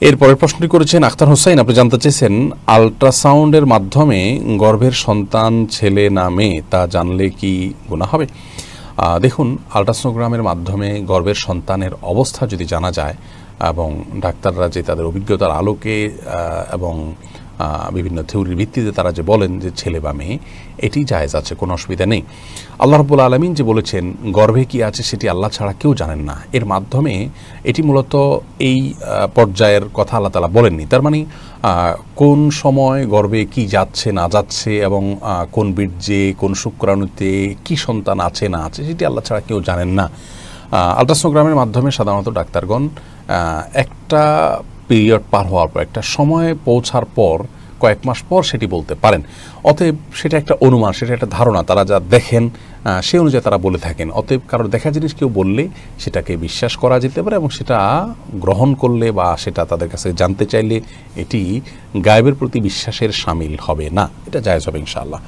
এরপরের প্রশ্নটি করেছেন আখতার হোসেন। আপনি জানতে চেয়েছেন আল্ট্রাসাউন্ডের মাধ্যমে গর্ভের সন্তান ছেলে না মেয়ে তা জানলে কি গুনাহ হবে? দেখুন, আল্ট্রাসোনোগ্রামের মাধ্যমে গর্ভের সন্তানের অবস্থা যদি জানা যায় এবং ডাক্তাররা যে তাদের অভিজ্ঞতার আলোকে এবং বিভিন্ন থিওরির ভিত্তিতে তারা যে বলেন যে ছেলে বা মেয়ে, এটি জায়েজ আছে, কোনো অসুবিধা নেই। আল্লাহ রাব্বুল আলামিন যে বলেছেন গর্ভে কি আছে সেটি আল্লাহ ছাড়া কেউ জানেন না, এর মাধ্যমে এটি মূলত এই পর্যায়ের কথা আল্লাহ তাআলা বলেননি। তার মানে কোন সময় গর্ভে কি যাচ্ছে না যাচ্ছে এবং কোন বীর্যে কোন শুক্রাণুতে কি সন্তান আছে না আছে সেটি আল্লাহ ছাড়া কেউ জানেন না। আল্ট্রাসোনোগ্রামের মাধ্যমে সাধারণত ডাক্তারগণ একটা পিরিয়ড পার হওয়ার পর, একটা সময়ে পৌঁছার পর, কয়েক মাস পর সেটি বলতে পারেন। অতএব সেটা একটা অনুমান, সেটা একটা ধারণা, তারা যা দেখেন সেই অনুযায়ী তারা বলে থাকেন। অতএব কারোর দেখা জিনিস কেউ বললে সেটাকে বিশ্বাস করা যেতে পারে এবং সেটা গ্রহণ করলে বা সেটা তাদের কাছে জানতে চাইলে এটি গায়েবের প্রতি বিশ্বাসের শামিল হবে না, এটা জায়েজ হবে ইনশাআল্লাহ।